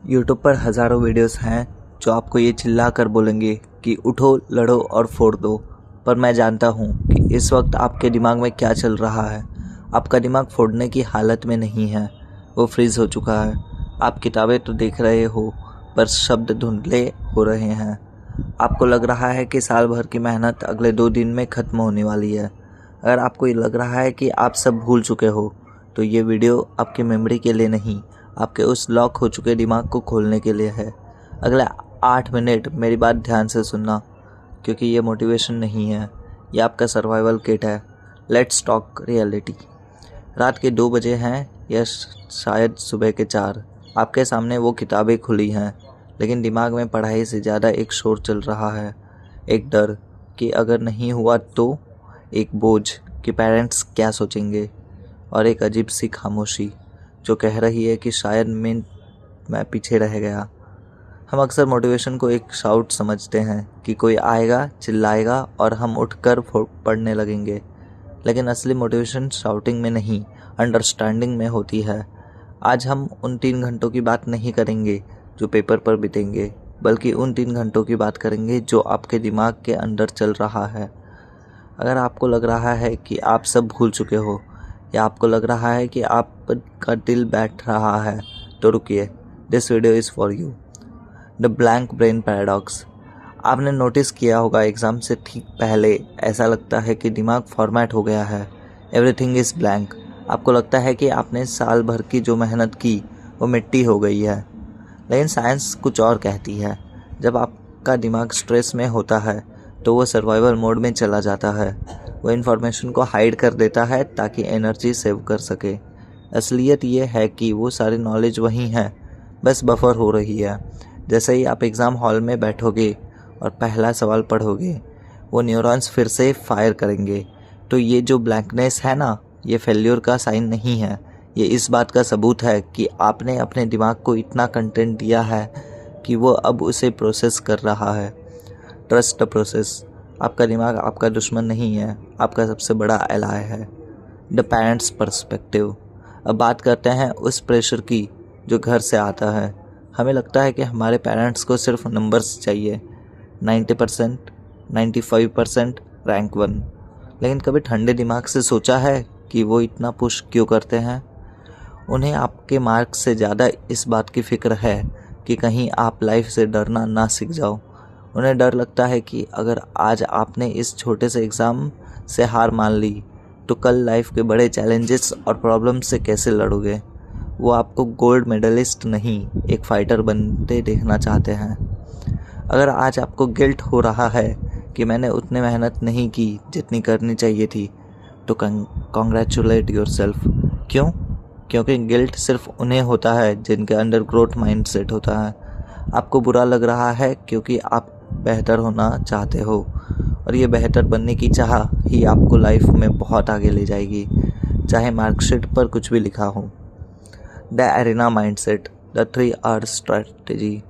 YouTube पर हज़ारों videos हैं जो आपको ये चिल्ला कर बोलेंगे कि उठो, लड़ो और फोड़ दो। पर मैं जानता हूँ कि इस वक्त आपके दिमाग में क्या चल रहा है। आपका दिमाग फोड़ने की हालत में नहीं है, वो फ्रीज़ हो चुका है। आप किताबें तो देख रहे हो पर शब्द धुंधले हो रहे हैं। आपको लग रहा है कि साल भर की मेहनत अगले 2 दिन में ख़त्म होने वाली है। अगर आपको ये लग रहा है कि आप सब भूल चुके हो तो ये वीडियो आपकी मेमोरी के लिए नहीं, आपके उस लॉक हो चुके दिमाग को खोलने के लिए है। अगले 8 मिनट मेरी बात ध्यान से सुनना, क्योंकि ये मोटिवेशन नहीं है, ये आपका सर्वाइवल किट है। Let's talk reality. रात के 2 बजे हैं या शायद सुबह के 4। आपके सामने वो किताबें खुली हैं, लेकिन दिमाग में पढ़ाई से ज़्यादा एक शोर चल रहा है। एक डर कि अगर नहीं हुआ तो, एक बोझ कि पेरेंट्स क्या सोचेंगे, और एक अजीब सी खामोशी जो कह रही है कि शायद मैं पीछे रह गया। हम अक्सर मोटिवेशन को एक शाउट समझते हैं कि कोई आएगा, चिल्लाएगा और हम उठकर पढ़ने लगेंगे। लेकिन असली मोटिवेशन शाउटिंग में नहीं, अंडरस्टैंडिंग में होती है। आज हम उन 3 घंटों की बात नहीं करेंगे जो पेपर पर बीतेंगे, बल्कि उन 3 घंटों की बात करेंगे जो आपके दिमाग के अंदर चल रहा है। अगर आपको लग रहा है कि आप सब भूल चुके हो, या आपको लग रहा है कि आपका दिल बैठ रहा है, तो रुकिए, this video is for you. The blank brain paradox. आपने नोटिस किया होगा, एग्ज़ाम से ठीक पहले ऐसा लगता है कि दिमाग फॉर्मेट हो गया है, एवरीथिंग इज़ ब्लैंक। आपको लगता है कि आपने साल भर की जो मेहनत की वो मिट्टी हो गई है। लेकिन साइंस कुछ और कहती है। जब आपका दिमाग स्ट्रेस में होता है तो वो सर्वाइवल मोड में चला जाता है। वो इन्फॉर्मेशन को हाइड कर देता है ताकि एनर्जी सेव कर सके। असलियत ये है कि वो सारी नॉलेज वहीं है, बस बफर हो रही है। जैसे ही आप एग्ज़ाम हॉल में बैठोगे और पहला सवाल पढ़ोगे, वो न्यूरॉन्स फिर से फायर करेंगे। तो ये जो ब्लैंकनेस है ना, ये फेल्योर का साइन नहीं है, ये इस बात का सबूत है कि आपने अपने दिमाग को इतना कंटेंट दिया है कि वो अब उसे प्रोसेस कर रहा है। Trust the process. आपका दिमाग आपका दुश्मन नहीं है, आपका सबसे बड़ा एलाय है। The parents perspective. अब बात करते हैं उस प्रेशर की जो घर से आता है। हमें लगता है कि हमारे पेरेंट्स को सिर्फ नंबर्स चाहिए, 90%, 95%, रैंक 1। लेकिन कभी ठंडे दिमाग से सोचा है कि वो इतना पुश क्यों करते हैं? उन्हें आपके मार्क्स से ज़्यादा इस बात की फ़िक्र है कि कहीं आप लाइफ से डरना ना सीख जाओ। उन्हें डर लगता है कि अगर आज आपने इस छोटे से एग्ज़ाम से हार मान ली तो कल लाइफ के बड़े चैलेंजेस और प्रॉब्लम से कैसे लड़ोगे। वो आपको गोल्ड मेडलिस्ट नहीं, एक फ़ाइटर बनते देखना चाहते हैं। अगर आज आपको गिल्ट हो रहा है कि मैंने उतनी मेहनत नहीं की जितनी करनी चाहिए थी, तो कॉन्ग्रेचुलेट योरसेल्फ। क्यों? क्योंकि गिल्ट सिर्फ उन्हें होता है जिनके अंदर ग्रोथ माइंडसेट होता है। आपको बुरा लग रहा है क्योंकि आप बेहतर होना चाहते हो, और ये बेहतर बनने की चाह ही आपको लाइफ में बहुत आगे ले जाएगी, चाहे मार्कशीट पर कुछ भी लिखा हो। The arena mindset, the 3 R strategy.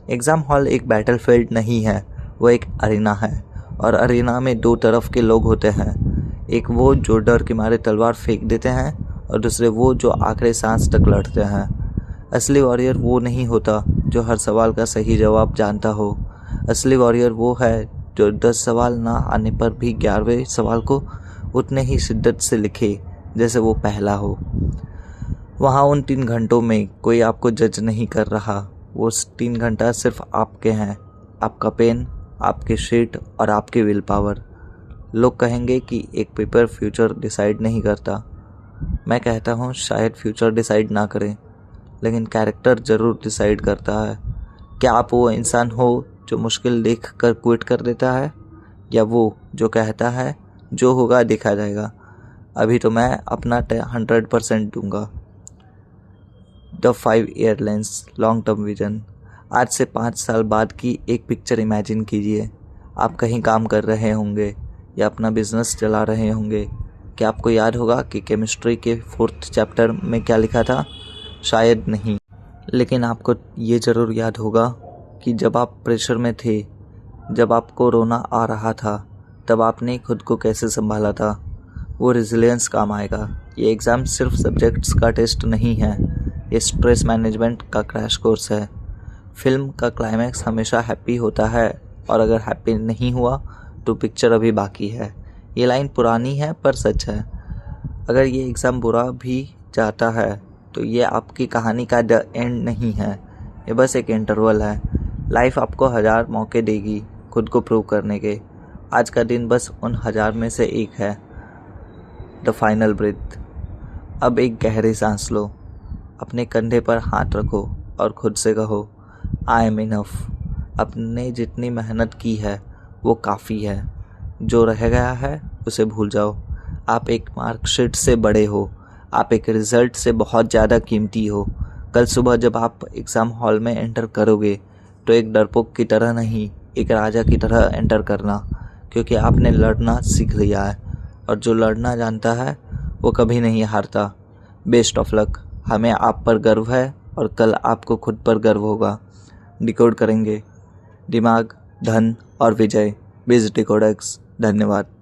Exam hall एक बैटलफील्ड नहीं है, वो एक अरीना है। और अरीना में 2 तरफ के लोग होते हैं। एक वो जो डर के मारे तलवार फेंक देते हैं, और दूसरे वो जो आखिरी सांस तक लड़ते हैं। असली वॉरियर वो नहीं होता जो हर सवाल का सही जवाब जानता हो। असली वॉरियर वो है जो 10 सवाल ना आने पर भी 11वें सवाल को उतने ही शिद्दत से लिखे जैसे वो पहला हो। वहाँ उन 3 घंटों में कोई आपको जज नहीं कर रहा। वो 3 घंटा सिर्फ आपके हैं, आपका पेन, आपके शीट और आपकी विल पावर। लोग कहेंगे कि एक पेपर फ्यूचर डिसाइड नहीं करता। मैं कहता हूँ शायद फ्यूचर डिसाइड ना करें, लेकिन कैरेक्टर ज़रूर डिसाइड करता है। क्या आप वो इंसान हो जो मुश्किल देख कर क्विट कर देता है, या वो जो कहता है जो होगा देखा जाएगा, अभी तो मैं अपना 100% दूंगा। The 5 year lens, long term vision. आज से 5 साल बाद की एक पिक्चर इमेजिन कीजिए। आप कहीं काम कर रहे होंगे या अपना बिजनेस चला रहे होंगे। क्या आपको याद होगा कि केमिस्ट्री के 4th चैप्टर में क्या लिखा था? शायद नहीं, लेकिन आपको ये ज़रूर याद होगा कि जब आप प्रेशर में थे, जब आपको रोना आ रहा था, तब आपने खुद को कैसे संभाला था। वो रेजिलियंस काम आएगा। ये एग्ज़ाम सिर्फ सब्जेक्ट्स का टेस्ट नहीं है, ये स्ट्रेस मैनेजमेंट का क्रैश कोर्स है। फिल्म का क्लाइमैक्स हमेशा हैप्पी होता है और अगर हैप्पी नहीं हुआ तो पिक्चर अभी बाकी है। ये लाइन पुरानी है पर सच है। अगर ये एग्ज़ाम बुरा भी जाता है तो ये आपकी कहानी का द एंड नहीं है, ये बस एक इंटरवल है। लाइफ आपको 1000 मौके देगी खुद को प्रूव करने के। आज का दिन बस उन 1000 में से एक है। The final breath. अब एक गहरी सांस लो, अपने कंधे पर हाथ रखो और खुद से कहो आई एम इनफ। अपने जितनी मेहनत की है वो काफ़ी है। जो रह गया है उसे भूल जाओ। आप एक मार्कशीट से बड़े हो, आप एक रिज़ल्ट से बहुत ज़्यादा कीमती हो। कल सुबह जब आप एग्ज़ाम हॉल में एंटर करोगे तो एक डरपोक की तरह नहीं, एक राजा की तरह एंटर करना, क्योंकि आपने लड़ना सीख लिया है और जो लड़ना जानता है वो कभी नहीं हारता। Best of luck. हमें आप पर गर्व है और कल आपको खुद पर गर्व होगा। डिकोड करेंगे दिमाग, धन और विजय। बिज डिकोडेक्स। धन्यवाद।